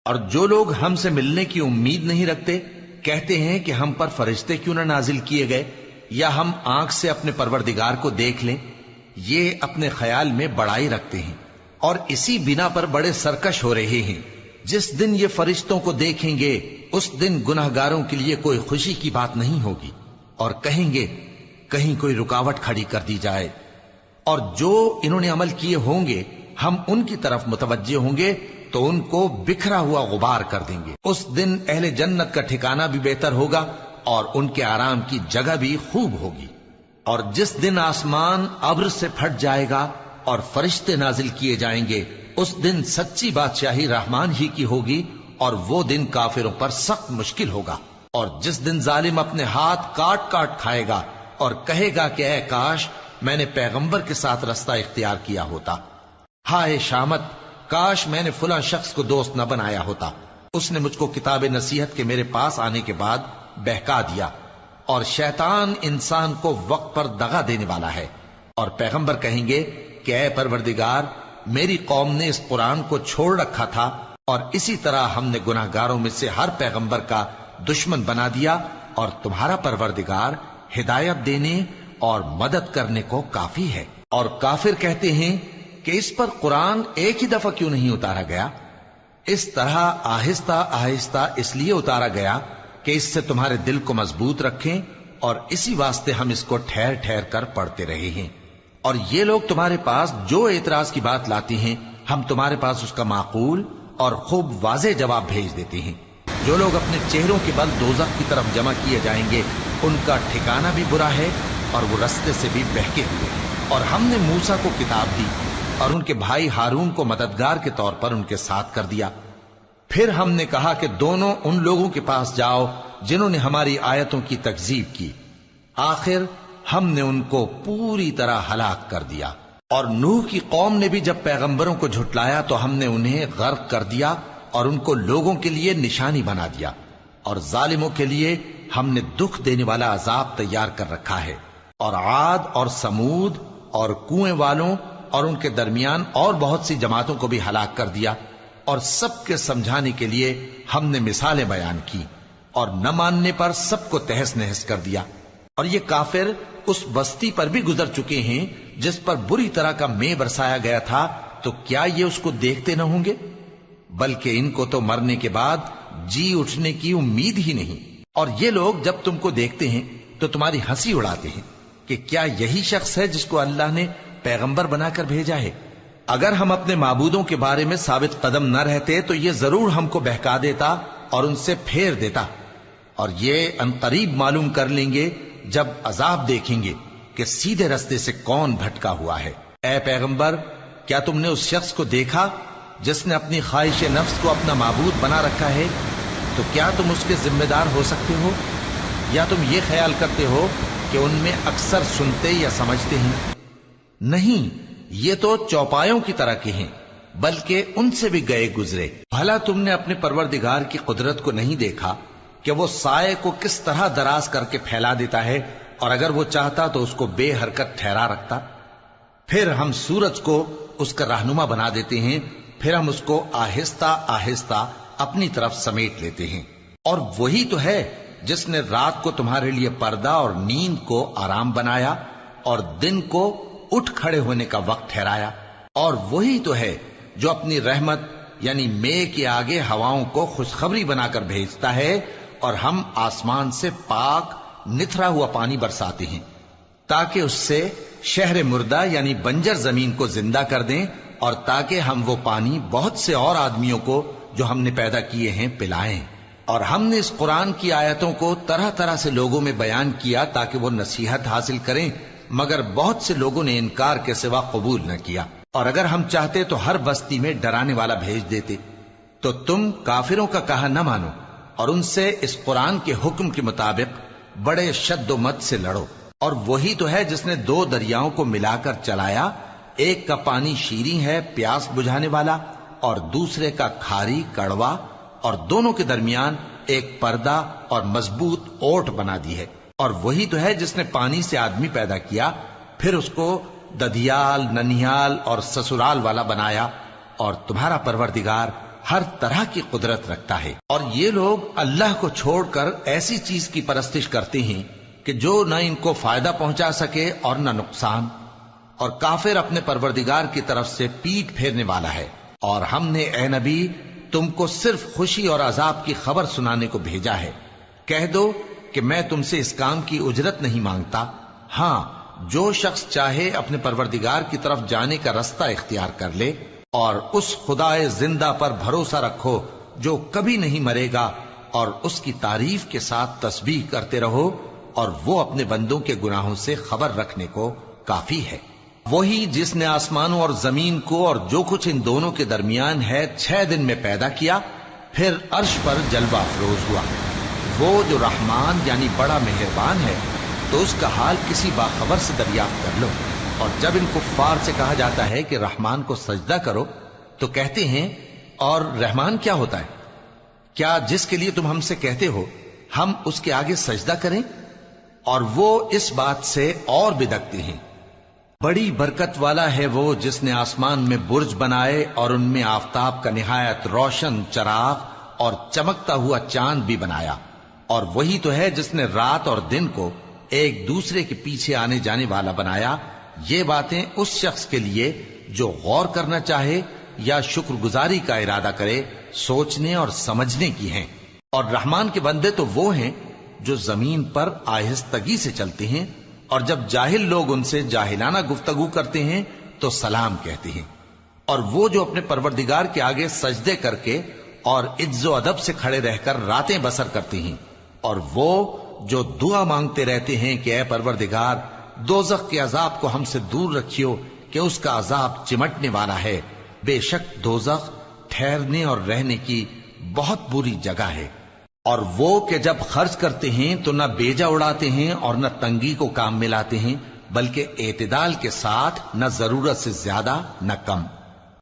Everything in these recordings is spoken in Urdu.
اور جو لوگ ہم سے ملنے کی امید نہیں رکھتے کہتے ہیں کہ ہم پر فرشتے کیوں نہ نازل کیے گئے یا ہم آنکھ سے اپنے پروردگار کو دیکھ لیں. یہ اپنے خیال میں بڑائی رکھتے ہیں اور اسی بنا پر بڑے سرکش ہو رہے ہیں. جس دن یہ فرشتوں کو دیکھیں گے اس دن گناہگاروں کے لیے کوئی خوشی کی بات نہیں ہوگی اور کہیں گے کہیں کوئی رکاوٹ کھڑی کر دی جائے. اور جو انہوں نے عمل کیے ہوں گے ہم ان کی طرف متوجہ ہوں گے تو ان کو بکھرا ہوا غبار کر دیں گے. اس دن اہل جنت کا ٹھکانہ بھی بہتر ہوگا اور ان کے آرام کی جگہ بھی خوب ہوگی. اور جس دن آسمان ابر سے پھٹ جائے گا اور فرشتے نازل کیے جائیں گے اس دن سچی بادشاہی رحمان ہی کی ہوگی اور وہ دن کافروں پر سخت مشکل ہوگا. اور جس دن ظالم اپنے ہاتھ کاٹ کاٹ کھائے گا اور کہے گا کہ اے کاش میں نے پیغمبر کے ساتھ رستہ اختیار کیا ہوتا. ہائے شامت، کاش میں نے فلاں شخص کو دوست نہ بنایا ہوتا. اس نے مجھ کو کتاب نصیحت کے میرے پاس آنے کے بعد بہکا دیا. اور شیطان انسان کو وقت پر دغا دینے والا ہے. اور پیغمبر کہیں گے کہ اے پروردگار، میری قوم نے اس قرآن کو چھوڑ رکھا تھا اور اسی طرح ہم نے گناہگاروں میں سے ہر پیغمبر کا دشمن بنا دیا اور تمہارا پروردگار ہدایت دینے اور مدد کرنے کو کافی ہے. اور کافر کہتے ہیں کہ اس پر قرآن ایک ہی دفعہ کیوں نہیں اتارا گیا؟ اس طرح آہستہ آہستہ اس لیے اتارا گیا کہ اس سے تمہارے دل کو مضبوط رکھیں اور اسی واسطے ہم اس کو ٹھہر ٹھہر کر پڑھتے رہے ہیں. اور یہ لوگ تمہارے پاس جو اعتراض کی بات لاتی ہیں ہم تمہارے پاس اس کا معقول اور خوب واضح جواب بھیج دیتے ہیں. جو لوگ اپنے چہروں کے بل دوزخ کی طرف جمع کیے جائیں گے ان کا ٹھکانہ بھی برا ہے اور وہ رستے سے بھی بہکے ہوئے. اور ہم نے موسیٰ کو کتاب دی اور ان کے بھائی ہارون کو مددگار کے طور پر ان کے ساتھ کر دیا. پھر ہم نے کہا کہ دونوں ان لوگوں کے پاس جاؤ جنہوں نے ہماری آیتوں کی تکذیب کی. آخر ہم نے ان کو پوری طرح ہلاک کر دیا. اور نوح کی قوم نے بھی جب پیغمبروں کو جھٹلایا تو ہم نے انہیں غرق کر دیا اور ان کو لوگوں کے لیے نشانی بنا دیا. اور ظالموں کے لیے ہم نے دکھ دینے والا عذاب تیار کر رکھا ہے. اور عاد اور سمود اور کنویں والوں اور ان کے درمیان اور بہت سی جماعتوں کو بھی ہلاک کر دیا. اور سب کے سمجھانے کے لیے ہم نے مثالیں بیان کی اور نہ ماننے پر سب کو تہس نہس کر دیا. اور یہ کافر اس بستی پر بھی گزر چکے ہیں جس پر بری طرح کا مے برسایا گیا تھا، تو کیا یہ اس کو دیکھتے نہ ہوں گے؟ بلکہ ان کو تو مرنے کے بعد جی اٹھنے کی امید ہی نہیں. اور یہ لوگ جب تم کو دیکھتے ہیں تو تمہاری ہنسی اڑاتے ہیں کہ کیا یہی شخص ہے جس کو اللہ نے پیغمبر بنا کر بھیجا ہے؟ اگر ہم اپنے معبودوں کے بارے میں ثابت قدم نہ رہتے تو یہ ضرور ہم کو بہکا دیتا اور ان سے پھیر دیتا. اور یہ انقریب معلوم کر لیں گے جب عذاب دیکھیں گے کہ سیدھے رستے سے کون بھٹکا ہوا ہے. اے پیغمبر، کیا تم نے اس شخص کو دیکھا جس نے اپنی خواہش نفس کو اپنا معبود بنا رکھا ہے؟ تو کیا تم اس کے ذمہ دار ہو سکتے ہو؟ یا تم یہ خیال کرتے ہو کہ ان میں اکثر سنتے یا سمجھتے ہیں؟ نہیں، یہ تو چوپایوں کی طرح کے ہیں، بلکہ ان سے بھی گئے گزرے. بھلا تم نے اپنے پروردگار کی قدرت کو نہیں دیکھا کہ وہ سائے کو کس طرح دراز کر کے پھیلا دیتا ہے اور اگر وہ چاہتا تو اس کو بے حرکت ٹھہرا رکھتا؟ پھر ہم سورج کو اس کا رہنما بنا دیتے ہیں، پھر ہم اس کو آہستہ آہستہ اپنی طرف سمیٹ لیتے ہیں. اور وہی تو ہے جس نے رات کو تمہارے لیے پردہ اور نیند کو آرام بنایا اور دن کو اٹھ کھڑے ہونے کا وقت ٹھہرایا. اور وہی تو ہے جو اپنی رحمت یعنی مے کے آگے ہواؤں کو خوشخبری بنا کر بھیجتا ہے اور ہم آسمان سے پاک نتھرا ہوا پانی برساتے ہیں تاکہ اس سے شہر مردہ یعنی بنجر زمین کو زندہ کر دیں اور تاکہ ہم وہ پانی بہت سے اور آدمیوں کو جو ہم نے پیدا کیے ہیں پلائیں. اور ہم نے اس قرآن کی آیتوں کو طرح طرح سے لوگوں میں بیان کیا تاکہ وہ نصیحت حاصل کریں، مگر بہت سے لوگوں نے انکار کے سوا قبول نہ کیا. اور اگر ہم چاہتے تو ہر بستی میں ڈرانے والا بھیج دیتے. تو تم کافروں کا کہا نہ مانو اور ان سے اس قرآن کے حکم کے مطابق بڑے شد و مت سے لڑو. اور وہی تو ہے جس نے دو دریاؤں کو ملا کر چلایا، ایک کا پانی شیریں ہے پیاس بجھانے والا اور دوسرے کا کھاری کڑوا، اور دونوں کے درمیان ایک پردہ اور مضبوط اوٹ بنا دی ہے. اور وہی تو ہے جس نے پانی سے آدمی پیدا کیا، پھر اس کو ددیال، ننیال اور سسرال والا بنایا. اور تمہارا پروردگار ہر طرح کی قدرت رکھتا ہے۔ اور یہ لوگ اللہ کو چھوڑ کر ایسی چیز کی پرستش کرتے ہیں کہ جو نہ ان کو فائدہ پہنچا سکے اور نہ نقصان، اور کافر اپنے پروردگار کی طرف سے پیٹ پھیرنے والا ہے۔ اور ہم نے اے نبی تم کو صرف خوشی اور عذاب کی خبر سنانے کو بھیجا ہے۔ کہہ دو کہ میں تم سے اس کام کی اجرت نہیں مانگتا، ہاں جو شخص چاہے اپنے پروردگار کی طرف جانے کا رستہ اختیار کر لے، اور اس خدائے زندہ پر بھروسہ رکھو جو کبھی نہیں مرے گا، اور اس کی تعریف کے ساتھ تسبیح کرتے رہو، اور وہ اپنے بندوں کے گناہوں سے خبر رکھنے کو کافی ہے۔ وہی جس نے آسمانوں اور زمین کو اور جو کچھ ان دونوں کے درمیان ہے 6 دن میں پیدا کیا، پھر عرش پر جلوہ افروز ہوا۔ وہ جو رحمان یعنی بڑا مہربان ہے، تو اس کا حال کسی باخبر سے دریافت کر لو۔ اور جب ان کفار سے کہا جاتا ہے کہ رحمان کو سجدہ کرو، تو کہتے ہیں اور رحمان کیا ہوتا ہے؟ کیا جس کے لیے تم ہم سے کہتے ہو ہم اس کے آگے سجدہ کریں؟ اور وہ اس بات سے اور بدکتے ہیں۔ بڑی برکت والا ہے وہ جس نے آسمان میں برج بنائے اور ان میں آفتاب کا نہایت روشن چراغ اور چمکتا ہوا چاند بھی بنایا۔ اور وہی تو ہے جس نے رات اور دن کو ایک دوسرے کے پیچھے آنے جانے والا بنایا۔ یہ باتیں اس شخص کے لیے جو غور کرنا چاہے یا شکر گزاری کا ارادہ کرے سوچنے اور سمجھنے کی ہیں۔ اور رحمان کے بندے تو وہ ہیں جو زمین پر آہستگی سے چلتے ہیں، اور جب جاہل لوگ ان سے جاہلانہ گفتگو کرتے ہیں تو سلام کہتے ہیں۔ اور وہ جو اپنے پروردگار کے آگے سجدے کر کے اور عز و ادب سے کھڑے رہ کر راتیں بسر کرتے ہیں، اور وہ جو دعا مانگتے رہتے ہیں کہ اے پروردگار دوزخ کے عذاب کو ہم سے دور رکھیو کہ اس کا عذاب چمٹنے والا ہے۔ بے شک دوزخ ٹھہرنے اور رہنے کی بہت بری جگہ ہے۔ اور وہ کہ جب خرچ کرتے ہیں تو نہ بیجا اڑاتے ہیں اور نہ تنگی کو کام میں لاتے ہیں، بلکہ اعتدال کے ساتھ، نہ ضرورت سے زیادہ نہ کم۔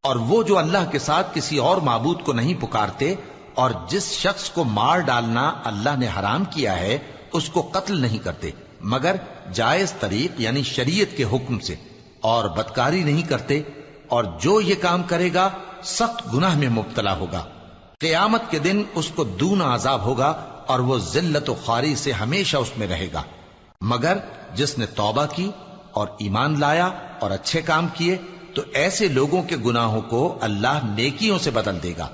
اور وہ جو اللہ کے ساتھ کسی اور معبود کو نہیں پکارتے، اور جس شخص کو مار ڈالنا اللہ نے حرام کیا ہے اس کو قتل نہیں کرتے مگر جائز طریق یعنی شریعت کے حکم سے، اور بدکاری نہیں کرتے، اور جو یہ کام کرے گا سخت گناہ میں مبتلا ہوگا۔ قیامت کے دن اس کو دونا عذاب ہوگا، اور وہ ذلت و خواری سے ہمیشہ اس میں رہے گا، مگر جس نے توبہ کی اور ایمان لایا اور اچھے کام کیے تو ایسے لوگوں کے گناہوں کو اللہ نیکیوں سے بدل دے گا،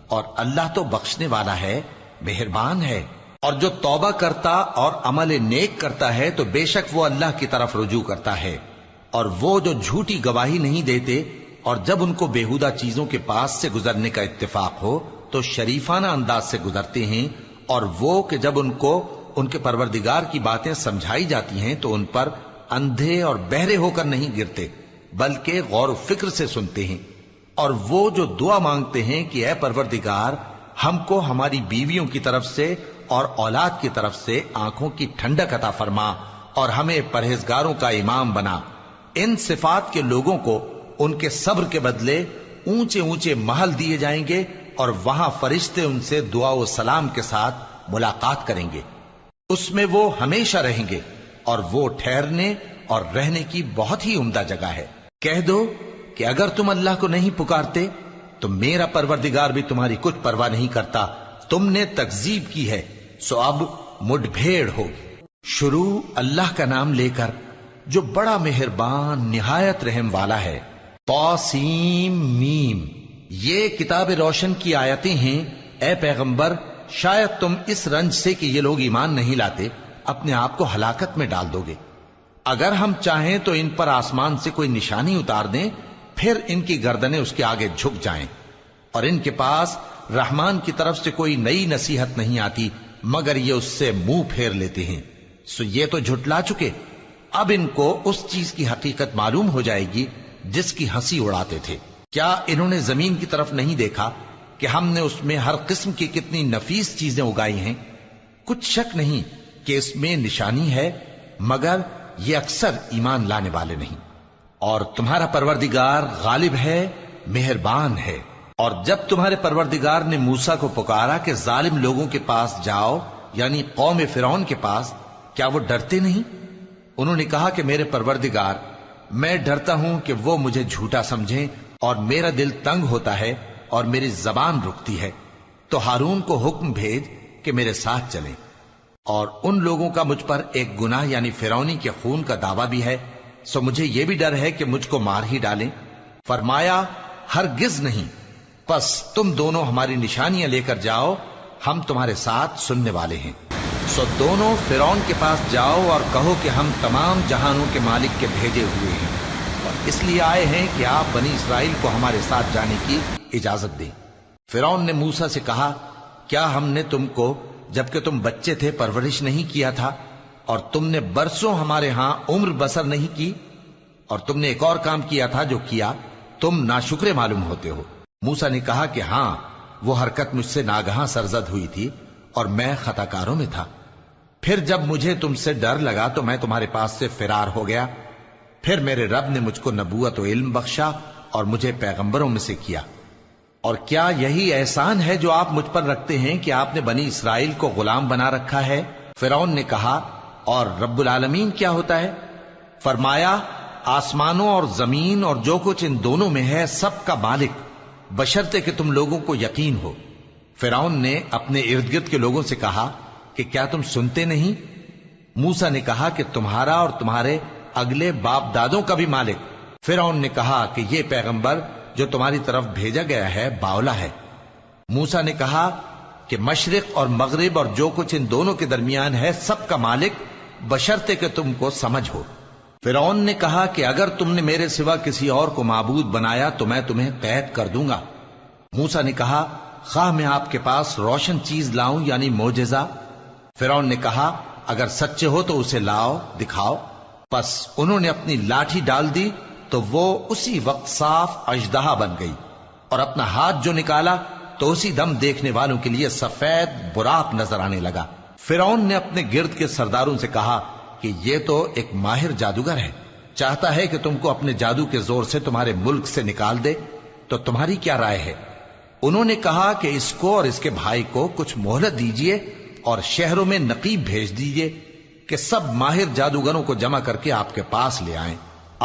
اور اللہ تو بخشنے والا ہے، مہربان ہے۔ اور جو توبہ کرتا اور عمل نیک کرتا ہے تو بے شک وہ اللہ کی طرف رجوع کرتا ہے۔ اور وہ جو جھوٹی گواہی نہیں دیتے، اور جب ان کو بیہودہ چیزوں کے پاس سے گزرنے کا اتفاق ہو تو شریفانہ انداز سے گزرتے ہیں، اور وہ کہ جب ان کو ان کے پروردگار کی باتیں سمجھائی جاتی ہیں تو ان پر اندھے اور بہرے ہو کر نہیں گرتے بلکہ غور و فکر سے سنتے ہیں۔ اور وہ جو دعا مانگتے ہیں کہ اے پروردگار ہم کو ہماری بیویوں کی طرف سے اور اولاد کی طرف سے آنکھوں کی ٹھنڈک عطا فرما، اور ہمیں پرہیزگاروں کا امام بنا۔ ان صفات کے لوگوں کو ان کے صبر کے بدلے اونچے اونچے محل دیے جائیں گے، اور وہاں فرشتے ان سے دعا و سلام کے ساتھ ملاقات کریں گے۔ اس میں وہ ہمیشہ رہیں گے، اور وہ ٹھہرنے اور رہنے کی بہت ہی عمدہ جگہ ہے۔ کہہ دو کہ اگر تم اللہ کو نہیں پکارتے تو میرا پروردگار بھی تمہاری کچھ پرواہ نہیں کرتا۔ تم نے تکذیب کی ہے سو اب مڈ بھیڑ ہوگی۔ شروع اللہ کا نام لے کر جو بڑا مہربان نہایت رحم والا ہے۔ طاسیم میم، یہ کتاب روشن کی آیتیں ہیں۔ اے پیغمبر شاید تم اس رنج سے کہ یہ لوگ ایمان نہیں لاتے اپنے آپ کو ہلاکت میں ڈال دو گے۔ اگر ہم چاہیں تو ان پر آسمان سے کوئی نشانی اتار دیں، پھر ان کی گردنیں اس کے آگے جھک جائیں، اور ان کے پاس رحمان کی طرف سے کوئی نئی نصیحت نہیں آتی مگر یہ اس سے منہ پھیر لیتے ہیں۔ سو یہ تو جھٹلا چکے، اب ان کو اس چیز کی حقیقت معلوم ہو جائے گی جس کی ہنسی اڑاتے تھے۔ کیا انہوں نے زمین کی طرف نہیں دیکھا کہ ہم نے اس میں ہر قسم کی کتنی نفیس چیزیں اگائی ہیں؟ کچھ شک نہیں کہ اس میں نشانی ہے، مگر یہ اکثر ایمان لانے والے نہیں۔ اور تمہارا پروردگار غالب ہے، مہربان ہے۔ اور جب تمہارے پروردگار نے موسیٰ کو پکارا کہ ظالم لوگوں کے پاس جاؤ، یعنی قوم فرعون کے پاس، کیا وہ ڈرتے نہیں؟ انہوں نے کہا کہ میرے پروردگار، میں ڈرتا ہوں کہ وہ مجھے جھوٹا سمجھیں، اور میرا دل تنگ ہوتا ہے اور میری زبان رکتی ہے، تو ہارون کو حکم بھیج کہ میرے ساتھ چلیں۔ اور ان لوگوں کا مجھ پر ایک گناہ یعنی فرعونی کے خون کا دعویٰ بھی ہے، سو مجھے یہ بھی ڈر ہے کہ مجھ کو مار ہی ڈالیں۔ فرمایا ہرگز نہیں، پس تم دونوں ہماری نشانیاں لے کر جاؤ، ہم تمہارے ساتھ سننے والے ہیں۔ سو دونوں فرعون کے پاس جاؤ اور کہو کہ ہم تمام جہانوں کے مالک کے بھیجے ہوئے ہیں، اور اس لیے آئے ہیں کہ آپ بنی اسرائیل کو ہمارے ساتھ جانے کی اجازت دیں۔ فرعون نے موسیٰ سے کہا، کیا ہم نے تم کو جبکہ تم بچے تھے پرورش نہیں کیا تھا، اور تم نے برسوں ہمارے ہاں عمر بسر نہیں کی؟ اور تم نے ایک اور کام کیا تھا جو کیا، تم ناشکرے معلوم ہوتے ہو۔ موسیٰ نے کہا کہ ہاں، وہ حرکت مجھ سے ناگہاں سرزد ہوئی تھی اور میں خطا کاروں میں تھا۔ پھر جب مجھے تم سے ڈر لگا تو میں تمہارے پاس سے فرار ہو گیا۔ پھر میرے رب نے مجھ کو نبوت و علم بخشا اور مجھے پیغمبروں میں سے کیا۔ اور کیا یہی احسان ہے جو آپ مجھ پر رکھتے ہیں کہ آپ نے بنی اسرائیل کو غلام بنا رکھا ہے؟ فرعون نے کہا، اور رب العالمین کیا ہوتا ہے؟ فرمایا، آسمانوں اور زمین اور جو کچھ ان دونوں میں ہے سب کا مالک، بشرطے کہ تم لوگوں کو یقین ہو۔ فرعون نے اپنے ارد گرد کے لوگوں سے کہا کہ کیا تم سنتے نہیں؟ موسیٰ نے کہا کہ تمہارا اور تمہارے اگلے باپ دادوں کا بھی مالک۔ فرعون نے کہا کہ یہ پیغمبر جو تمہاری طرف بھیجا گیا ہے باولا ہے۔ موسیٰ نے کہا کہ مشرق اور مغرب اور جو کچھ ان دونوں کے درمیان ہے سب کا مالک، بشرطے کہ تم کو سمجھ ہو۔ فرعون نے کہا کہ اگر تم نے میرے سوا کسی اور کو معبود بنایا تو میں تمہیں قید کر دوں گا۔ موسیٰ نے کہا، خواہ میں آپ کے پاس روشن چیز لاؤں یعنی معجزہ؟ فرعون نے کہا، اگر سچے ہو تو اسے لاؤ، دکھاؤ۔ پس انہوں نے اپنی لاٹھی ڈال دی تو وہ اسی وقت صاف اژدہا بن گئی، اور اپنا ہاتھ جو نکالا تو اسی دم دیکھنے والوں کے لیے سفید براق نظر آنے لگا۔ فرعون نے اپنے گرد کے سرداروں سے کہا کہ یہ تو ایک ماہر جادوگر ہے، چاہتا ہے کہ تم کو اپنے جادو کے زور سے تمہارے ملک سے نکال دے، تو تمہاری کیا رائے ہے؟ انہوں نے کہا کہ اس کو اور اس کے بھائی کو کچھ مہلت دیجئے اور شہروں میں نقیب بھیج دیجئے کہ سب ماہر جادوگروں کو جمع کر کے آپ کے پاس لے آئیں۔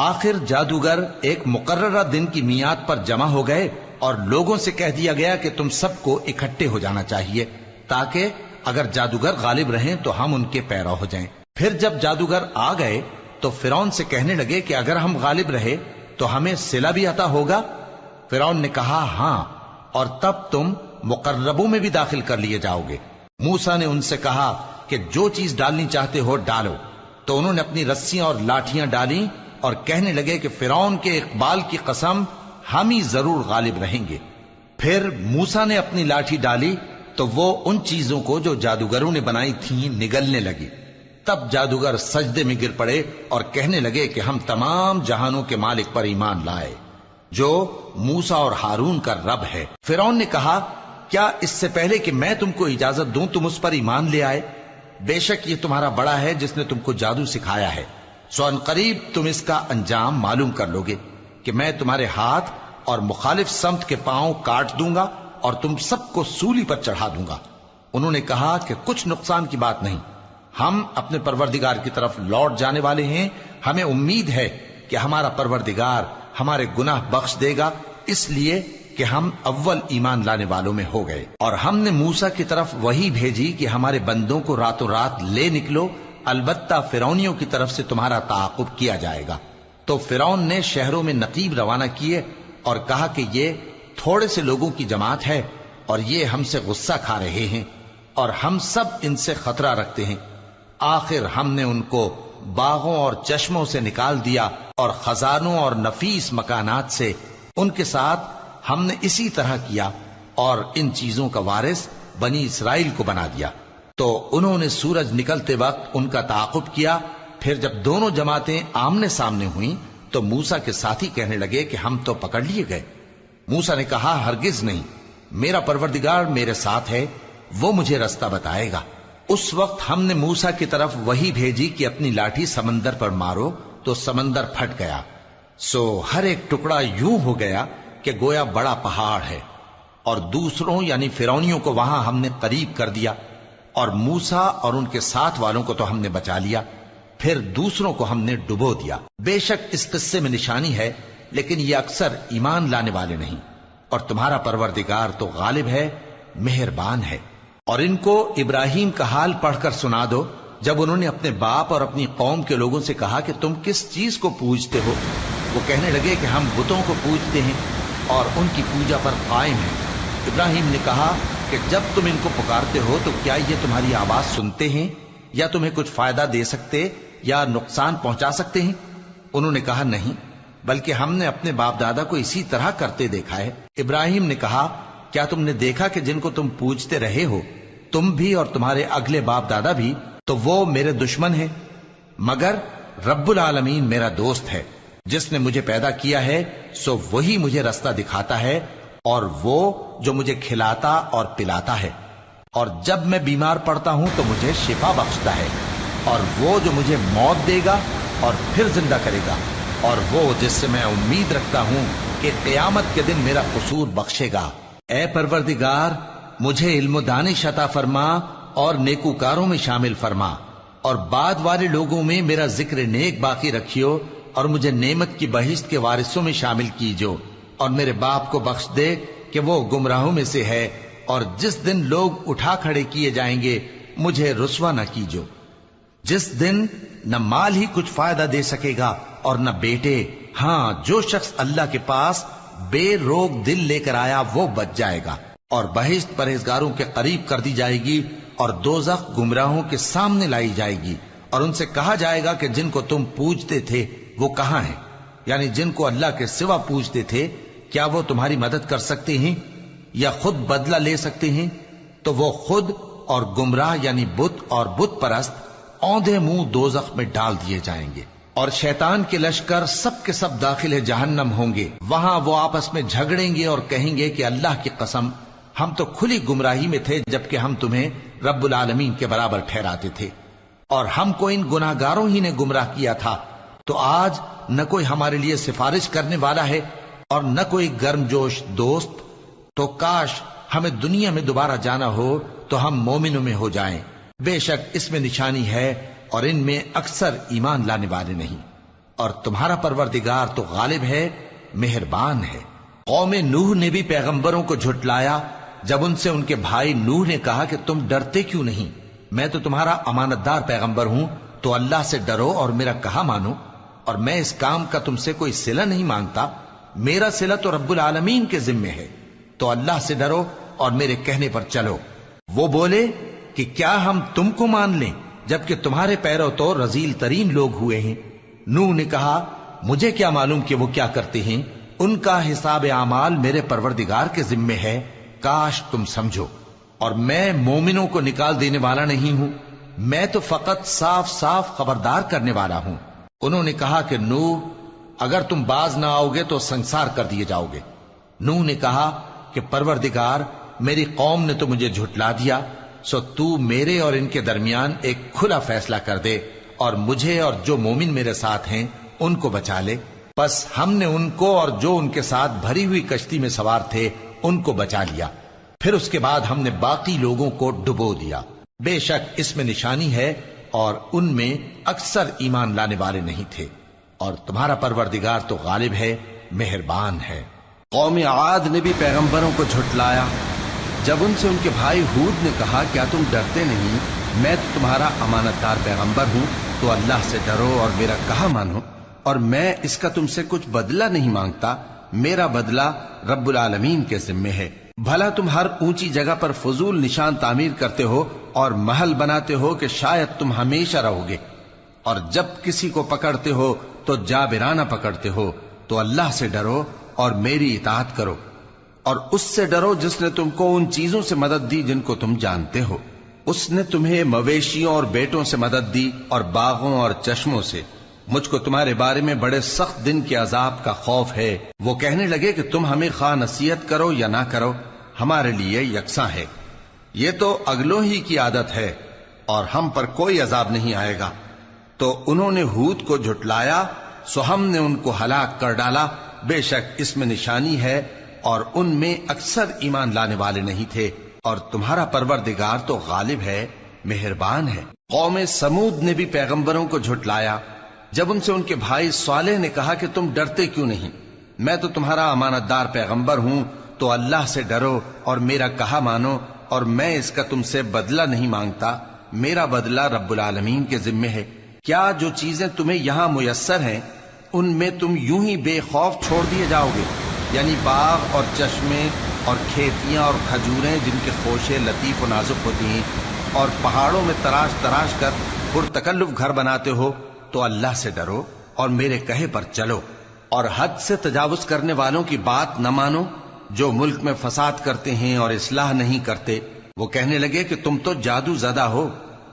آخر جادوگر ایک مقررہ دن کی میعاد پر جمع ہو گئے اور لوگوں سے کہہ دیا گیا کہ تم سب کو اکٹھے ہو جانا چاہیے، تاکہ اگر جادوگر غالب رہیں تو ہم ان کے پیرو ہو جائیں۔ پھر جب جادوگر آ گئے تو فرعون سے کہنے لگے کہ اگر ہم غالب رہے تو ہمیں صلہ بھی عطا ہوگا؟ فرعون نے کہا، ہاں، اور تب تم مقربوں میں بھی داخل کر لیے جاؤ گے۔ موسیٰ نے ان سے کہا کہ جو چیز ڈالنی چاہتے ہو ڈالو، تو انہوں نے اپنی رسیاں اور لاٹھیاں ڈالیں اور کہنے لگے کہ فرعون کے اقبال کی قسم، ہم ہی ضرور غالب رہیں گے۔ پھر موسیٰ نے اپنی لاٹھی ڈالی تو وہ ان چیزوں کو جو جادوگروں نے بنائی تھیں نگلنے لگی۔ تب جادوگر سجدے میں گر پڑے اور کہنے لگے کہ ہم تمام جہانوں کے مالک پر ایمان لائے، جو موسیٰ اور ہارون کا رب ہے۔ فرعون نے کہا، کیا اس سے پہلے کہ میں تم کو اجازت دوں تم اس پر ایمان لے آئے؟ بے شک یہ تمہارا بڑا ہے جس نے تم کو جادو سکھایا ہے، سو ان قریب تم اس کا انجام معلوم کر لو گے کہ میں تمہارے ہاتھ اور مخالف سمت کے پاؤں کاٹ دوں گا اور تم سب کو سولی پر چڑھا دوں گا۔ انہوں نے کہا کہ کچھ نقصان کی بات نہیں، ہم اپنے پروردگار کی طرف لوٹ جانے والے ہیں، ہمیں امید ہے کہ ہمارا پروردگار ہمارے گناہ بخش دے گا، اس لیے کہ ہم اول ایمان لانے والوں میں ہو گئے۔ اور ہم نے موسیٰ کی طرف وحی بھیجی کہ ہمارے بندوں کو راتوں رات لے نکلو، البتہ فرعونیوں کی طرف سے تمہارا تعاقب کیا جائے گا۔ تو فرعون نے شہروں میں نقیب روانہ کیے اور کہا کہ یہ تھوڑے سے لوگوں کی جماعت ہے اور یہ ہم سے غصہ کھا رہے ہیں اور ہم سب ان سے خطرہ رکھتے ہیں۔ آخر ہم نے ان کو باغوں اور چشموں سے نکال دیا اور خزانوں اور نفیس مکانات سے، ان کے ساتھ ہم نے اسی طرح کیا اور ان چیزوں کا وارث بنی اسرائیل کو بنا دیا۔ تو انہوں نے سورج نکلتے وقت ان کا تعاقب کیا۔ پھر جب دونوں جماعتیں آمنے سامنے ہوئیں تو موسیٰ کے ساتھی کہنے لگے کہ ہم تو پکڑ لیے گئے۔ موسیٰ نے کہا، ہرگز نہیں، میرا پروردگار میرے ساتھ ہے، وہ مجھے رستہ بتائے گا۔ اس وقت ہم نے موسیٰ کی طرف وحی بھیجی کہ اپنی لاٹھی سمندر پر مارو، تو سمندر پھٹ گیا، سو ہر ایک ٹکڑا یوں ہو گیا کہ گویا بڑا پہاڑ ہے، اور دوسروں یعنی فرعونیوں کو وہاں ہم نے قریب کر دیا، اور موسیٰ اور ان کے ساتھ والوں کو تو ہم نے بچا لیا، پھر دوسروں کو ہم نے ڈبو دیا۔ بے شک اس قصے میں نشانی ہے، لیکن یہ اکثر ایمان لانے والے نہیں۔ اور تمہارا پروردگار تو غالب ہے، مہربان ہے۔ اور ان کو ابراہیم کا حال پڑھ کر سنا دو جب انہوں نے اپنے باپ اور اپنی قوم کے لوگوں سے کہا کہ تم کس چیز کو پوجتے ہو؟ وہ کہنے لگے کہ ہم بتوں کو پوجتے ہیں اور ان کی پوجا پر قائم ہیں۔ ابراہیم نے کہا کہ جب تم ان کو پکارتے ہو تو کیا یہ تمہاری آواز سنتے ہیں یا تمہیں کچھ فائدہ دے سکتے یا نقصان پہنچا سکتے ہیں؟ انہوں نے کہا نہیں، بلکہ ہم نے اپنے باپ دادا کو اسی طرح کرتے دیکھا ہے۔ ابراہیم نے کہا کیا تم نے دیکھا کہ جن کو تم پوجتے رہے ہو، تم بھی اور تمہارے اگلے باپ دادا بھی، تو وہ میرے دشمن ہیں، مگر رب العالمین میرا دوست ہے۔ جس نے مجھے پیدا کیا ہے سو وہی مجھے رستہ دکھاتا ہے، اور وہ جو مجھے کھلاتا اور پلاتا ہے، اور جب میں بیمار پڑتا ہوں تو مجھے شفا بخشتا ہے، اور وہ جو مجھے موت دے گا اور پھر زندہ کرے گا، اور وہ جس سے میں امید رکھتا ہوں کہ قیامت کے دن میرا قصور بخشے گا۔ اے پروردگار، مجھے علم و دانش عطا فرما اور نیکوکاروں میں شامل فرما، اور بعد والے لوگوں میں میرا ذکر نیک باقی رکھیو، اور مجھے نعمت کی بہشت کے وارثوں میں شامل کیجو، اور میرے باپ کو بخش دے کہ وہ گمراہوں میں سے ہے، اور جس دن لوگ اٹھا کھڑے کیے جائیں گے مجھے رسوا نہ کیجو، جس دن نہ مال ہی کچھ فائدہ دے سکے گا اور نہ بیٹے۔ ہاں، جو شخص اللہ کے پاس بے روک دل لے کر آیا وہ بچ جائے گا، اور بہشت پرہیزگاروں کے قریب کر دی جائے گی، اور دوزخ گمراہوں کے سامنے لائی جائے گی، اور ان سے کہا جائے گا کہ جن کو تم پوجتے تھے وہ کہاں ہیں؟ یعنی جن کو اللہ کے سوا پوجتے تھے، کیا وہ تمہاری مدد کر سکتے ہیں یا خود بدلہ لے سکتے ہیں؟ تو وہ خود اور گمراہ یعنی بت اور بت پرست اوندھے منہ دوزخ میں ڈال دیے جائیں گے، اور شیطان کے لشکر سب کے سب داخل جہنم ہوں گے۔ وہاں وہ آپس میں جھگڑیں گے اور کہیں گے کہ اللہ کی قسم، ہم تو کھلی گمراہی میں تھے جبکہ ہم تمہیں رب العالمین کے برابر ٹھہراتے تھے، اور ہم کو ان گناہگاروں ہی نے گمراہ کیا تھا، تو آج نہ کوئی ہمارے لیے سفارش کرنے والا ہے اور نہ کوئی گرم جوش دوست۔ تو کاش ہمیں دنیا میں دوبارہ جانا ہو تو ہم مومنوں میں ہو جائیں۔ بے شک اس میں نشانی ہے اور ان میں اکثر ایمان لانے والے نہیں، اور تمہارا پروردگار تو غالب ہے، مہربان ہے۔ قوم نوح نے بھی پیغمبروں کو جھٹلایا جب ان سے ان کے بھائی نوح نے کہا کہ تم ڈرتے کیوں نہیں؟ میں تو تمہارا امانت دار پیغمبر ہوں، تو اللہ سے ڈرو اور میرا کہا مانو، اور میں اس کام کا تم سے کوئی صلہ نہیں مانگتا، میرا صلہ تو رب العالمین کے ذمے ہے، تو اللہ سے ڈرو اور میرے کہنے پر چلو۔ وہ بولے کہ کیا ہم تم کو مان لیں جبکہ تمہارے پیرو تو رذیل ترین لوگ ہوئے ہیں؟ نوح نے کہا مجھے کیا معلوم کہ وہ کیا کرتے ہیں، ان کا حساب اعمال میرے پروردگار کے ذمے ہے، کاش تم سمجھو۔ اور میں مومنوں کو نکال دینے والا نہیں ہوں، میں تو فقط صاف صاف خبردار کرنے والا ہوں۔ انہوں نے کہا کہ نوح، اگر تم باز نہ آؤ گے تو سنسار کر دیے جاؤ گے۔ نوح نے کہا کہ پروردگار، میری قوم نے تو مجھے جھٹلا دیا، سو تو میرے اور ان کے درمیان ایک کھلا فیصلہ کر دے، اور مجھے اور جو مومن میرے ساتھ ہیں ان کو بچا لے۔ بس ہم نے ان کو اور جو ان کے ساتھ بھری ہوئی کشتی میں سوار تھے ان کو بچا لیا، پھر اس کے بعد ہم نے باقی لوگوں کو ڈبو دیا۔ بے شک اس میں نشانی ہے اور ان میں اکثر ایمان لانے والے نہیں تھے، اور تمہارا پروردگار تو غالب ہے، مہربان ہے۔ قوم عاد نے بھی پیغمبروں کو جھٹلایا جب ان سے ان کے بھائی ہود نے کہا کیا تم ڈرتے نہیں؟ میں تو تمہارا امانت دار پیغمبر ہوں، تو اللہ سے ڈرو اور میرا کہا مانو، اور میں اس کا تم سے کچھ بدلہ نہیں مانگتا، میرا بدلہ رب العالمین کے ذمے ہے۔ بھلا تم ہر اونچی جگہ پر فضول نشان تعمیر کرتے ہو اور محل بناتے ہو کہ شاید تم ہمیشہ رہو گے، اور جب کسی کو پکڑتے ہو تو جابرانہ پکڑتے ہو، تو اللہ سے ڈرو اور میری اطاعت کرو، اور اس سے ڈرو جس نے تم کو ان چیزوں سے مدد دی جن کو تم جانتے ہو۔ اس نے تمہیں مویشیوں اور بیٹوں سے مدد دی اور باغوں اور چشموں سے۔ مجھ کو تمہارے بارے میں بڑے سخت دن کے عذاب کا خوف ہے۔ وہ کہنے لگے کہ تم ہمیں خواہ نصیحت کرو یا نہ کرو، ہمارے لیے یکساں ہے، یہ تو اگلوں ہی کی عادت ہے، اور ہم پر کوئی عذاب نہیں آئے گا۔ تو انہوں نے ہود کو جھٹلایا، سو ہم نے ان کو ہلاک کر ڈالا۔ بے شک اس میں نشانی ہے اور ان میں اکثر ایمان لانے والے نہیں تھے، اور تمہارا پروردگار تو غالب ہے، مہربان ہے۔ قوم سمود نے بھی پیغمبروں کو جھٹلایا جب ان سے ان کے بھائی صالح نے کہا کہ تم ڈرتے کیوں نہیں؟ میں تو تمہارا امانت دار پیغمبر ہوں، تو اللہ سے ڈرو اور میرا کہا مانو، اور میں اس کا تم سے بدلہ نہیں مانگتا، میرا بدلہ رب العالمین کے ذمے ہے۔ کیا جو چیزیں تمہیں یہاں میسر ہیں ان میں تم یوں ہی بے خوف چھوڑ دیے جاؤ گے؟ یعنی باغ اور چشمے اور کھیتیاں اور کھجوریں جن کے خوشے لطیف و نازک ہوتی ہیں، اور پہاڑوں میں تراش تراش کر پرتکلف گھر بناتے ہو، تو اللہ سے ڈرو اور میرے کہے پر چلو، اور حد سے تجاوز کرنے والوں کی بات نہ مانو جو ملک میں فساد کرتے ہیں اور اصلاح نہیں کرتے۔ وہ کہنے لگے کہ تم تو جادو زدہ ہو،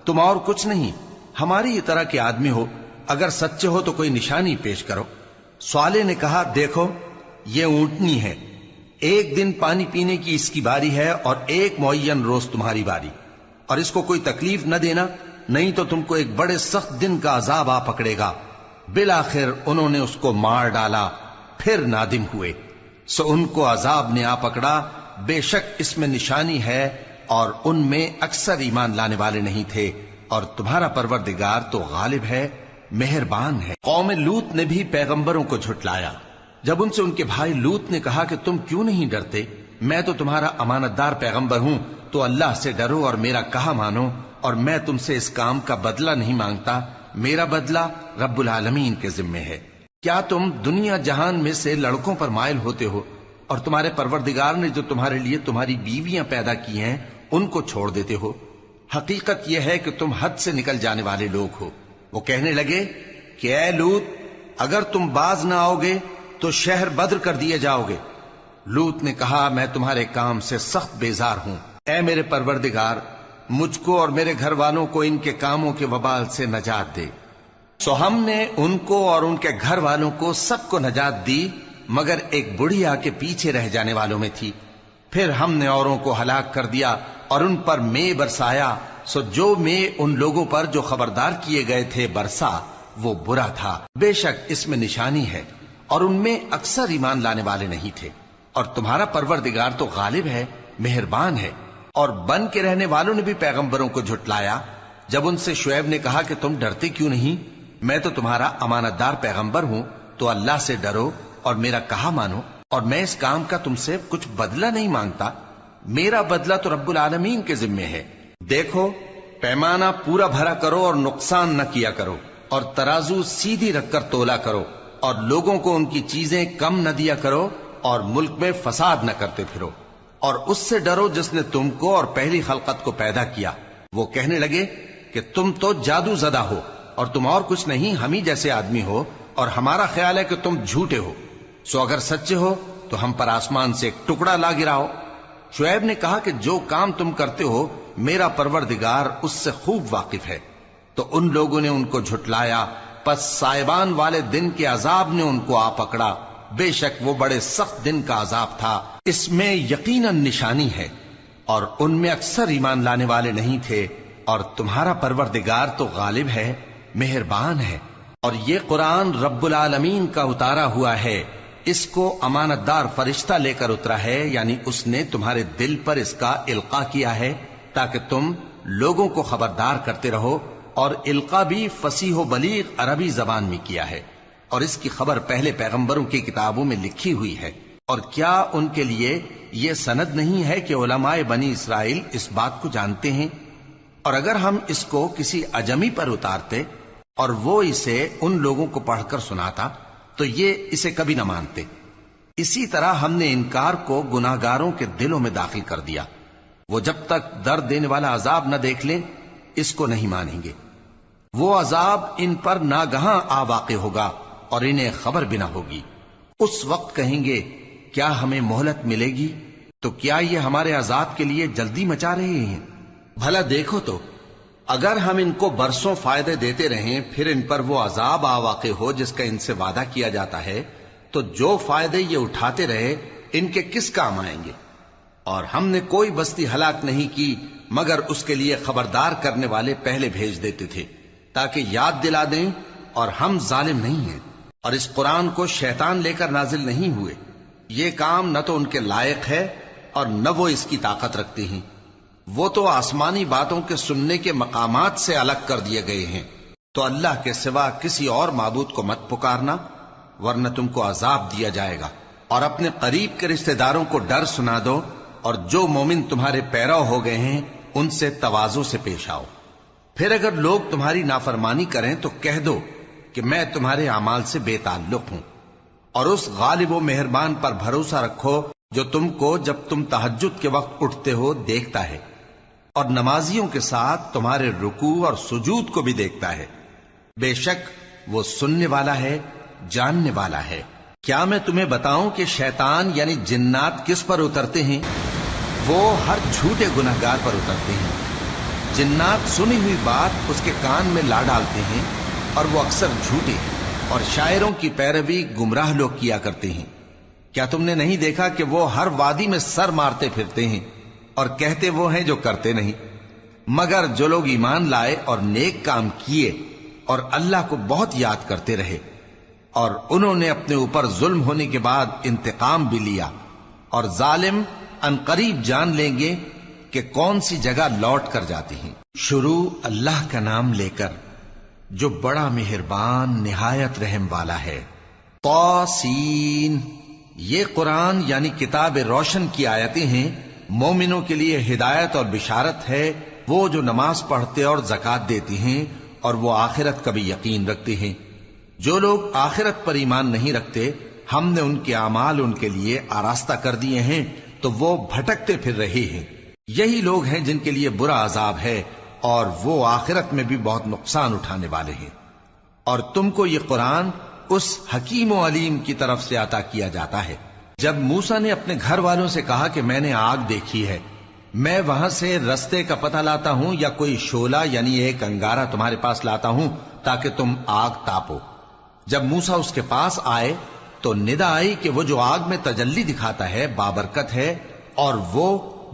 تم اور کچھ نہیں، ہماری ہی طرح کے آدمی ہو، اگر سچے ہو تو کوئی نشانی پیش کرو۔ صالح نے کہا دیکھو یہ اونٹنی ہے، ایک دن پانی پینے کی اس کی باری ہے اور ایک معین روز تمہاری باری، اور اس کو کوئی تکلیف نہ دینا، نہیں تو تم کو ایک بڑے سخت دن کا عذاب آ پکڑے گا۔ بالآخر انہوں نے اس کو مار ڈالا، پھر نادم ہوئے، سو ان کو عذاب نے آ پکڑا۔ بے شک اس میں نشانی ہے اور ان میں اکثر ایمان لانے والے نہیں تھے، اور تمہارا پروردگار تو غالب ہے، مہربان ہے۔ قوم لوط نے بھی پیغمبروں کو جھٹلایا۔ جب ان سے ان کے بھائی لوط نے کہا کہ تم کیوں نہیں ڈرتے، میں تو تمہارا امانت دار پیغمبر ہوں، تو اللہ سے ڈرو اور میرا کہا مانو، اور میں تم سے اس کام کا بدلہ نہیں مانگتا، میرا بدلہ رب العالمین کے ذمے ہے۔ کیا تم دنیا جہان میں سے لڑکوں پر مائل ہوتے ہو، اور تمہارے پروردگار نے جو تمہارے لیے تمہاری بیویاں پیدا کی ہیں ان کو چھوڑ دیتے ہو؟ حقیقت یہ ہے کہ تم حد سے نکل جانے والے لوگ ہو۔ وہ کہنے لگے کہ اے لوط، اگر تم باز نہ آؤ گے تو شہر بدر کر دیے جاؤ گے۔ لوط نے کہا میں تمہارے کام سے سخت بیزار ہوں، اے میرے پروردگار مجھ کو اور میرے گھر والوں کو ان کے کاموں کے وبال سے نجات دے۔ سو ہم نے ان کو اور ان کے گھر والوں کو سب کو نجات دی، مگر ایک بڑھیا کے پیچھے رہ جانے والوں میں تھی۔ پھر ہم نے اوروں کو ہلاک کر دیا اور ان پر مے برسایا، سو جو مے ان لوگوں پر جو خبردار کیے گئے تھے برسا وہ برا تھا۔ بے شک اس میں نشانی ہے، اور ان میں اکثر ایمان لانے والے نہیں تھے، اور تمہارا پروردگار تو غالب ہے، مہربان ہے۔ اور بن کے رہنے والوں نے بھی پیغمبروں کو جھٹلایا۔ جب ان سے شعیب نے کہا کہ تم ڈرتے کیوں نہیں، میں تو تمہارا امانت دار پیغمبر ہوں، تو اللہ سے ڈرو اور میرا کہا مانو، اور میں اس کام کا تم سے کچھ بدلہ نہیں مانگتا، میرا بدلہ تو رب العالمین کے ذمے ہے۔ دیکھو پیمانہ پورا بھرا کرو اور نقصان نہ کیا کرو، اور ترازو سیدھی رکھ کر تولا کرو، اور لوگوں کو ان کی چیزیں کم نہ دیا کرو، اور ملک میں فساد نہ کرتے پھرو، اور اس سے ڈرو جس نے تم کو اور پہلی خلقت کو پیدا کیا۔ وہ کہنے لگے کہ تم تو جادو زدہ ہو، اور تم اور کچھ نہیں، ہم ہی جیسے آدمی ہو، اور ہمارا خیال ہے کہ تم جھوٹے ہو، سو اگر سچے ہو تو ہم پر آسمان سے ایک ٹکڑا لا گراؤ۔ شعیب نے کہا کہ جو کام تم کرتے ہو میرا پروردگار اس سے خوب واقف ہے۔ تو ان لوگوں نے ان کو جھٹلایا، پس سائبان والے دن کے عذاب نے ان کو آ پکڑا، بے شک وہ بڑے سخت دن کا عذاب تھا، اس میں یقیناً نشانی ہے، اور ان میں اکثر ایمان لانے والے نہیں تھے، اور تمہارا پروردگار تو غالب ہے، مہربان ہے۔ اور یہ قرآن رب العالمین کا اتارا ہوا ہے، اس کو امانت دار فرشتہ لے کر اترا ہے، یعنی اس نے تمہارے دل پر اس کا القاء کیا ہے تاکہ تم لوگوں کو خبردار کرتے رہو، اور القاء بھی فصیح و بلیغ عربی زبان میں کیا ہے، اور اس کی خبر پہلے پیغمبروں کی کتابوں میں لکھی ہوئی ہے۔ اور کیا ان کے لیے یہ سند نہیں ہے کہ علماء بنی اسرائیل اس بات کو جانتے ہیں؟ اور اگر ہم اس کو کسی اجمی پر اتارتے اور وہ اسے ان لوگوں کو پڑھ کر سناتا تو یہ اسے کبھی نہ مانتے۔ اسی طرح ہم نے انکار کو گناہگاروں کے دلوں میں داخل کر دیا، وہ جب تک درد دینے والا عذاب نہ دیکھ لیں اس کو نہیں مانیں گے۔ وہ عذاب ان پر ناگہاں آ واقع ہوگا اور انہیں خبر بھی نہ ہوگی۔ اس وقت کہیں گے کیا ہمیں مہلت ملے گی؟ تو کیا یہ ہمارے عذاب کے لیے جلدی مچا رہے ہیں؟ بھلا دیکھو تو اگر ہم ان کو برسوں فائدے دیتے رہیں پھر ان پر وہ عذاب آ واقع ہو جس کا ان سے وعدہ کیا جاتا ہے، تو جو فائدے یہ اٹھاتے رہے ان کے کس کام آئیں گے؟ اور ہم نے کوئی بستی ہلاک نہیں کی مگر اس کے لیے خبردار کرنے والے پہلے بھیج دیتے تھے تاکہ یاد دلا دیں، اور ہم ظالم نہیں ہیں۔ اور اس قرآن کو شیطان لے کر نازل نہیں ہوئے، یہ کام نہ تو ان کے لائق ہے اور نہ وہ اس کی طاقت رکھتے ہیں۔ وہ تو آسمانی باتوں کے سننے کے مقامات سے الگ کر دیے گئے ہیں۔ تو اللہ کے سوا کسی اور معبود کو مت پکارنا ورنہ تم کو عذاب دیا جائے گا، اور اپنے قریب کے رشتہ داروں کو ڈر سنا دو، اور جو مومن تمہارے پیرو ہو گئے ہیں ان سے تواضع سے پیش آؤ۔ پھر اگر لوگ تمہاری نافرمانی کریں تو کہہ دو کہ میں تمہارے اعمال سے بے تعلق ہوں، اور اس غالب و مہربان پر بھروسہ رکھو جو تم کو جب تم تہجد کے وقت اٹھتے ہو دیکھتا ہے، اور نمازیوں کے ساتھ تمہارے رکوع اور سجود کو بھی دیکھتا ہے۔ بے شک وہ سننے والا ہے، جاننے والا ہے۔ کیا میں تمہیں بتاؤں کہ شیطان یعنی جنات کس پر اترتے ہیں؟ وہ ہر جھوٹے گنہگار پر اترتے ہیں۔ جنات سنی ہوئی بات اس کے کان میں لا ڈالتے ہیں، اور وہ اکثر جھوٹے اور شاعروں کی پیروی گمراہ لوگ کیا کرتے ہیں۔ کیا تم نے نہیں دیکھا کہ وہ ہر وادی میں سر مارتے پھرتے ہیں اور کہتے وہ ہیں جو کرتے نہیں؟ مگر جو لوگ ایمان لائے اور نیک کام کیے اور اللہ کو بہت یاد کرتے رہے، اور انہوں نے اپنے اوپر ظلم ہونے کے بعد انتقام بھی لیا، اور ظالم عنقریب جان لیں گے کہ کون سی جگہ لوٹ کر جاتی ہیں۔ شروع اللہ کا نام لے کر جو بڑا مہربان نہایت رحم والا ہے۔ طاسین، یہ قرآن یعنی کتاب روشن کی آیتیں ہیں، مومنوں کے لیے ہدایت اور بشارت ہے، وہ جو نماز پڑھتے اور زکوٰۃ دیتی ہیں اور وہ آخرت کا بھی یقین رکھتے ہیں۔ جو لوگ آخرت پر ایمان نہیں رکھتے، ہم نے ان کے اعمال ان کے لیے آراستہ کر دیے ہیں تو وہ بھٹکتے پھر رہے ہیں۔ یہی لوگ ہیں جن کے لیے برا عذاب ہے، اور وہ آخرت میں بھی بہت نقصان اٹھانے والے ہیں۔ اور تم کو یہ قرآن اس حکیم و علیم کی طرف سے عطا کیا جاتا ہے۔ جب موسیٰ نے اپنے گھر والوں سے کہا کہ میں نے آگ دیکھی ہے، میں وہاں سے رستے کا پتہ لاتا ہوں یا کوئی شعلہ یعنی ایک انگارہ تمہارے پاس لاتا ہوں تاکہ تم آگ تاپو۔ جب موسیٰ اس کے پاس آئے تو ندا آئی کہ وہ جو آگ میں تجلی دکھاتا ہے بابرکت ہے، اور وہ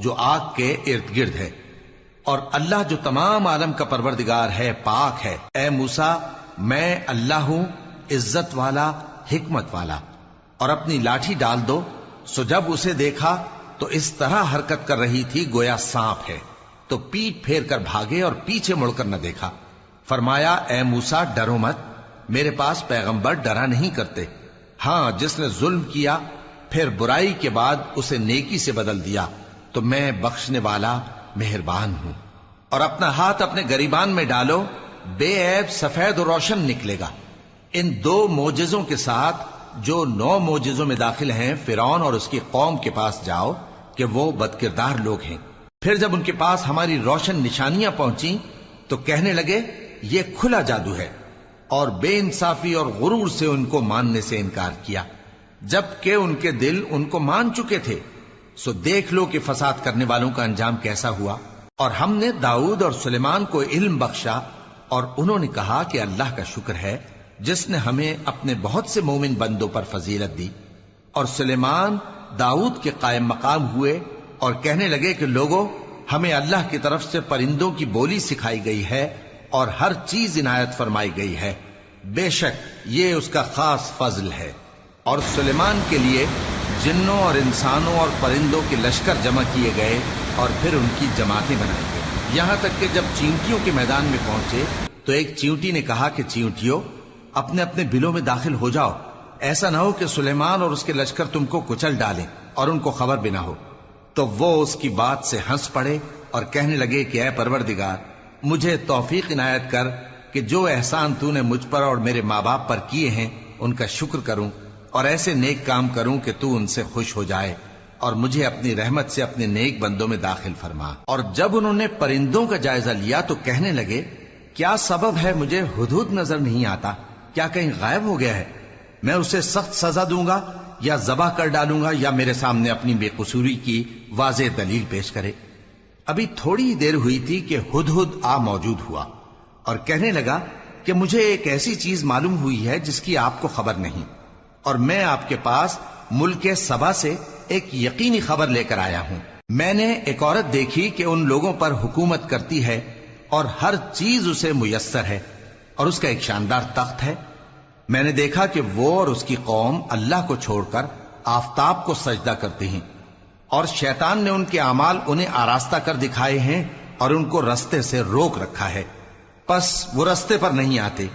جو آگ کے ارد گرد ہے، اور اللہ جو تمام عالم کا پروردگار ہے پاک ہے۔ اے موسیٰ، میں اللہ ہوں، عزت والا، حکمت والا، اور اپنی لاٹھی ڈال دو۔ سو جب اسے دیکھا تو اس طرح حرکت کر رہی تھی گویا سانپ ہے، تو پیٹ پھیر کر بھاگے اور پیچھے مڑ کر نہ دیکھا۔ فرمایا، اے موسیٰ ڈرو مت، میرے پاس پیغمبر ڈرا نہیں کرتے۔ ہاں، جس نے ظلم کیا پھر برائی کے بعد اسے نیکی سے بدل دیا تو میں بخشنے والا مہربان ہوں۔ اور اپنا ہاتھ اپنے گریبان میں ڈالو، بے عیب سفید و روشن نکلے گا۔ ان 2 معجزوں کے ساتھ جو 9 معجزوں میں داخل ہیں فرعون اور اس کی قوم کے پاس جاؤ کہ وہ بدکردار لوگ ہیں۔ پھر جب ان کے پاس ہماری روشن نشانیاں پہنچیں تو کہنے لگے یہ کھلا جادو ہے، اور بے انصافی اور غرور سے ان کو ماننے سے انکار کیا، جبکہ ان کے دل ان کو مان چکے تھے۔ سو دیکھ لو کہ فساد کرنے والوں کا انجام کیسا ہوا۔ اور ہم نے داؤد اور سلیمان کو علم بخشا، اور انہوں نے کہا کہ اللہ کا شکر ہے جس نے ہمیں اپنے بہت سے مومن بندوں پر فضیلت دی۔ اور سلیمان داؤد کے قائم مقام ہوئے اور کہنے لگے کہ لوگوں، ہمیں اللہ کی طرف سے پرندوں کی بولی سکھائی گئی ہے اور ہر چیز عنایت فرمائی گئی ہے، بے شک یہ اس کا خاص فضل ہے۔ اور سلیمان کے لیے جنوں اور انسانوں اور پرندوں کے لشکر جمع کیے گئے اور پھر ان کی جماعتیں بنائی گئی، یہاں تک کہ جب چیونٹیوں کے میدان میں پہنچے تو ایک چیونٹی نے کہا کہ چیونٹیوں، اپنے اپنے بلوں میں داخل ہو جاؤ، ایسا نہ ہو کہ سلیمان اور اس کے لشکر تم کو کچل ڈالیں اور ان کو خبر بھی نہ ہو۔ تو وہ اس کی بات سے ہنس پڑے اور کہنے لگے کہ اے پروردگار، مجھے توفیق عنایت کر کہ جو احسان تو نے مجھ پر اور میرے ماں باپ پر کیے ہیں ان کا شکر کروں، اور ایسے نیک کام کروں کہ تو ان سے خوش ہو جائے، اور مجھے اپنی رحمت سے اپنے نیک بندوں میں داخل فرما۔ اور جب انہوں نے پرندوں کا جائزہ لیا تو کہنے لگے کیا سبب ہے مجھے ہدہد نظر نہیں آتا؟ کیا کہیں غائب ہو گیا ہے؟ میں اسے سخت سزا دوں گا یا ذبح کر ڈالوں گا، یا میرے سامنے اپنی بے قصوری کی واضح دلیل پیش کرے۔ ابھی تھوڑی ہی دیر ہوئی تھی کہ ہدہد آ موجود ہوا اور کہنے لگا کہ مجھے ایک ایسی چیز معلوم ہوئی ہے جس کی آپ کو خبر نہیں، اور میں آپ کے پاس ملک سبا سے ایک یقینی خبر لے کر آیا ہوں۔ میں نے ایک عورت دیکھی کہ ان لوگوں پر حکومت کرتی ہے اور ہر چیز اسے میسر ہے، اور اس کا ایک شاندار تخت ہے۔ میں نے دیکھا کہ وہ اور اس کی قوم اللہ کو چھوڑ کر آفتاب کو سجدہ کرتے ہیں، اور شیطان نے ان کے اعمال انہیں آراستہ کر دکھائے ہیں اور ان کو رستے سے روک رکھا ہے، پس وہ رستے پر نہیں آتے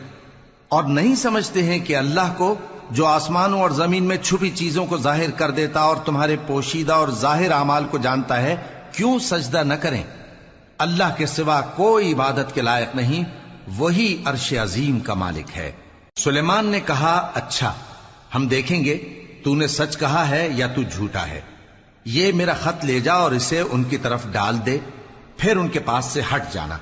اور نہیں سمجھتے ہیں کہ اللہ کو جو آسمانوں اور زمین میں چھپی چیزوں کو ظاہر کر دیتا اور تمہارے پوشیدہ اور ظاہر اعمال کو جانتا ہے، کیوں سجدہ نہ کریں؟ اللہ کے سوا کوئی عبادت کے لائق نہیں، وہی عرش عظیم کا مالک ہے۔ سلیمان نے کہا، اچھا ہم دیکھیں گے تو نے سچ کہا ہے یا تو جھوٹا ہے۔ یہ میرا خط لے جا اور اسے ان کی طرف ڈال دے، پھر ان کے پاس سے ہٹ جانا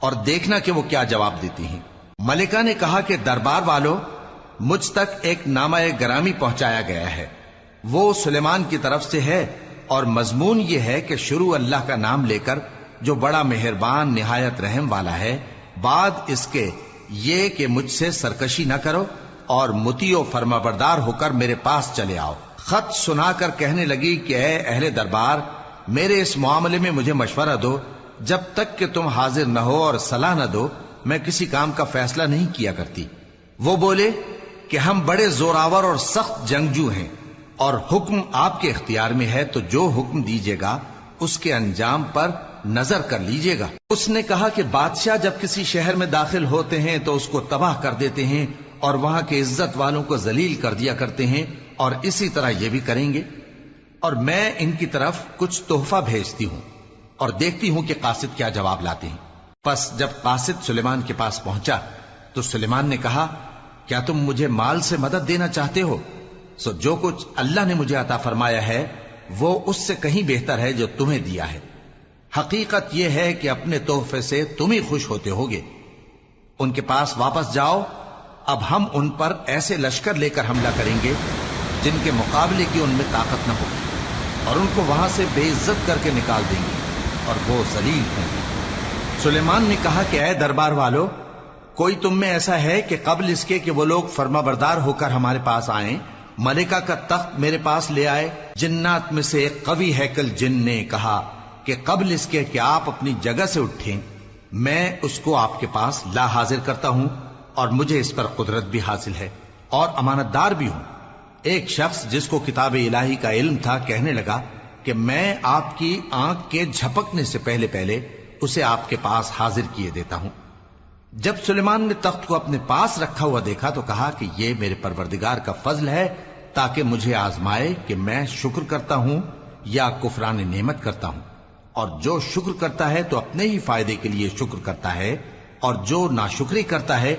اور دیکھنا کہ وہ کیا جواب دیتی ہیں۔ ملکہ نے کہا کہ دربار والو، مجھ تک ایک نامہ گرامی پہنچایا گیا ہے، وہ سلیمان کی طرف سے ہے، اور مضمون یہ ہے کہ شروع اللہ کا نام لے کر جو بڑا مہربان نہایت رحم والا ہے، بعد اس کے یہ کہ مجھ سے سرکشی نہ کرو اور مطیع و فرمانبردار ہو کر میرے پاس چلے آؤ۔ خط سنا کر کہنے لگی کہ اے اہل دربار، میرے اس معاملے میں مجھے مشورہ دو، جب تک کہ تم حاضر نہ ہو اور صلاح نہ دو میں کسی کام کا فیصلہ نہیں کیا کرتی۔ وہ بولے کہ ہم بڑے زوراور اور سخت جنگجو ہیں، اور حکم آپ کے اختیار میں ہے، تو جو حکم دیجیے گا اس کے انجام پر نظر کر لیجیے گا۔ اس نے کہا کہ بادشاہ جب کسی شہر میں داخل ہوتے ہیں تو اس کو تباہ کر دیتے ہیں اور وہاں کے عزت والوں کو ذلیل کر دیا کرتے ہیں، اور اسی طرح یہ بھی کریں گے، اور میں ان کی طرف کچھ تحفہ بھیجتی ہوں اور دیکھتی ہوں کہ قاصد کیا جواب لاتے ہیں۔ پس جب قاصد سلیمان کے پاس پہنچا تو سلیمان نے کہا، کیا تم مجھے مال سے مدد دینا چاہتے ہو؟ سو جو کچھ اللہ نے مجھے عطا فرمایا ہے وہ اس سے کہیں بہتر ہے جو تمہیں دیا ہے۔ حقیقت یہ ہے کہ اپنے تحفے سے تم ہی خوش ہوتے ہوگے۔ ان کے پاس واپس جاؤ، اب ہم ان پر ایسے لشکر لے کر حملہ کریں گے جن کے مقابلے کی ان میں طاقت نہ ہوگی، اور ان کو وہاں سے بے عزت کر کے نکال دیں گے اور وہ ذلیل ہوں گے۔ سلیمان نے کہا کہ اے دربار والو، کوئی تم میں ایسا ہے کہ قبل اس کے کہ وہ لوگ فرما بردار ہو کر ہمارے پاس آئیں، ملکہ کا تخت میرے پاس لے آئے؟ جنات میں سے ایک قوی ہیکل جن نے کہا کہ قبل اس کے کہ آپ اپنی جگہ سے اٹھیں میں اس کو آپ کے پاس لا حاضر کرتا ہوں، اور مجھے اس پر قدرت بھی حاصل ہے اور امانت دار بھی ہوں۔ ایک شخص جس کو کتاب الہی کا علم تھا کہنے لگا کہ میں آپ کی آنکھ کے جھپکنے سے پہلے پہلے اسے آپ کے پاس حاضر کیے دیتا ہوں۔ جب سلیمان نے تخت کو اپنے پاس رکھا ہوا دیکھا تو کہا کہ یہ میرے پروردگار کا فضل ہے تاکہ مجھے آزمائے کہ میں شکر کرتا ہوں یا کفران نعمت کرتا ہوں، اور جو شکر کرتا ہے تو اپنے ہی فائدے کے لیے شکر کرتا ہے، اور جو ناشکری کرتا ہے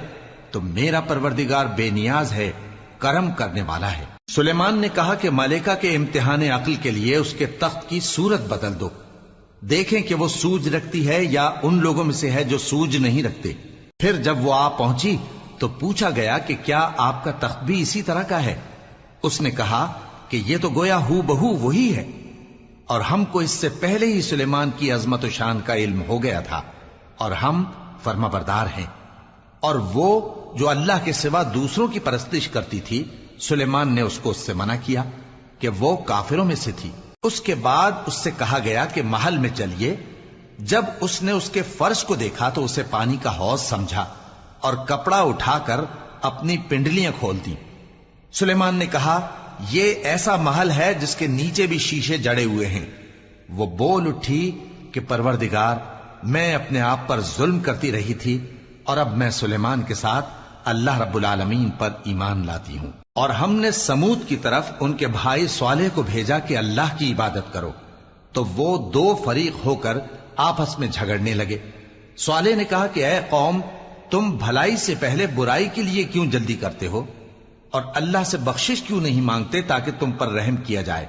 تو میرا پروردگار بے نیاز ہے، کرم کرنے والا ہے۔ سلیمان نے کہا کہ ملکہ کے امتحان عقل کے لیے اس کے تخت کی صورت بدل دو، دیکھیں کہ وہ سوج رکھتی ہے یا ان لوگوں میں سے ہے جو سوج نہیں رکھتے۔ پھر جب وہ آ پہنچی تو پوچھا گیا کہ کیا آپ کا تخت بھی اسی طرح کا ہے؟ اس نے کہا کہ یہ تو گویا ہو بہو وہی ہے، اور ہم کو اس سے پہلے ہی سلیمان کی عظمت و شان کا علم ہو گیا تھا، اور ہم فرما بردار ہیں۔ اور وہ جو اللہ کے سوا دوسروں کی پرستش کرتی تھی، سلیمان نے اس کو اس سے منع کیا کہ وہ کافروں میں سے تھی۔ اس کے بعد اس سے کہا گیا کہ محل میں چلیے۔ جب اس نے اس کے فرش کو دیکھا تو اسے پانی کا حوض سمجھا اور کپڑا اٹھا کر اپنی پنڈلیاں کھول دی۔ سلیمان نے کہا، یہ ایسا محل ہے جس کے نیچے بھی شیشے جڑے ہوئے ہیں۔ وہ بول اٹھی کہ پروردگار، میں اپنے آپ پر ظلم کرتی رہی تھی، اور اب میں سلیمان کے ساتھ اللہ رب العالمین پر ایمان لاتی ہوں۔ اور ہم نے سمود کی طرف ان کے بھائی صالح کو بھیجا کہ اللہ کی عبادت کرو، تو وہ دو فریق ہو کر آپس میں جھگڑنے لگے۔ صالح نے کہا کہ اے قوم، تم بھلائی سے پہلے برائی کے لیے کیوں جلدی کرتے ہو، اور اللہ سے بخشش کیوں نہیں مانگتے تاکہ تم پر رحم کیا جائے؟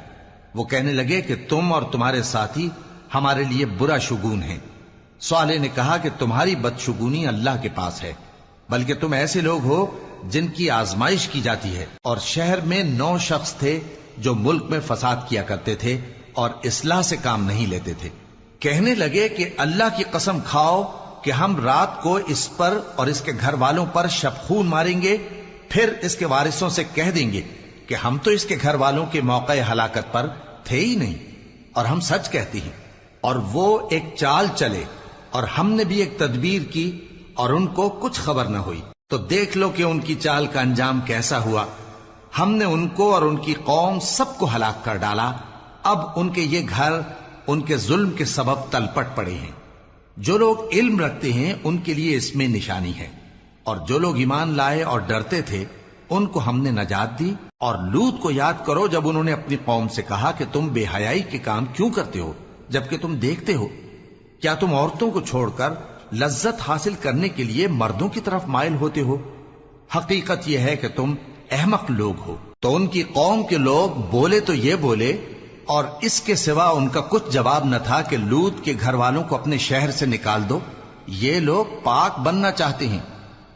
وہ کہنے لگے کہ تم اور تمہارے ساتھی ہمارے لیے برا شگون ہیں۔ صالح نے کہا کہ تمہاری بدشگونی اللہ کے پاس ہے، بلکہ تم ایسے لوگ ہو جن کی آزمائش کی جاتی ہے۔ اور شہر میں 9 شخص تھے جو ملک میں فساد کیا کرتے تھے اور اصلاح سے کام نہیں لیتے تھے۔ کہنے لگے کہ اللہ کی قسم کھاؤ کہ ہم رات کو اس پر اور اس کے گھر والوں پر شبخون ماریں گے، پھر اس کے وارثوں سے کہہ دیں گے کہ ہم تو اس کے گھر والوں کے موقع ہلاکت پر تھے ہی نہیں، اور ہم سچ کہتی ہیں۔ اور وہ ایک چال چلے، اور ہم نے بھی ایک تدبیر کی، اور ان کو کچھ خبر نہ ہوئی۔ تو دیکھ لو کہ ان کی چال کا انجام کیسا ہوا۔ ہم نے ان کو اور ان کی قوم سب کو ہلاک کر ڈالا۔ اب ان کے یہ گھر ان کے ظلم کے سبب تلپٹ پڑے ہیں۔ جو لوگ علم رکھتے ہیں ان کے لیے اس میں نشانی ہے، اور جو لوگ ایمان لائے اور ڈرتے تھے ان کو ہم نے نجات دی. اور لوط کو یاد کرو جب انہوں نے اپنی قوم سے کہا کہ تم بے حیائی کے کام کیوں کرتے ہو جبکہ تم دیکھتے ہو؟ کیا تم عورتوں کو چھوڑ کر لذت حاصل کرنے کے لیے مردوں کی طرف مائل ہوتے ہو؟ حقیقت یہ ہے کہ تم احمق لوگ ہو. تو ان کی قوم کے لوگ بولے تو یہ بولے، اور اس کے سوا ان کا کچھ جواب نہ تھا کہ لوط کے گھر والوں کو اپنے شہر سے نکال دو. یہ لوگ پاک بننا چاہتے ہیں.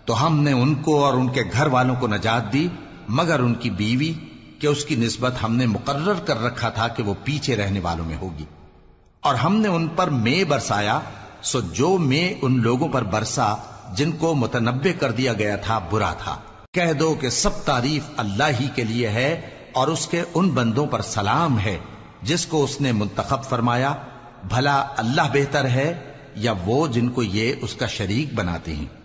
تو ہم نے ان کو اور ان کے گھر والوں کو نجات دی مگر ان کی بیوی کہ اس کی نسبت ہم نے مقرر کر رکھا تھا کہ وہ پیچھے رہنے والوں میں ہوگی. اور ہم نے ان پر مے برسایا، سو جو مے ان لوگوں پر برسا جن کو متنبع کر دیا گیا تھا برا تھا. کہہ دو کہ سب تعریف اللہ ہی کے لیے ہے اور اس کے ان بندوں پر سلام ہے جس کو اس نے منتخب فرمایا. بھلا اللہ بہتر ہے یا وہ جن کو یہ اس کا شریک بناتے ہیں؟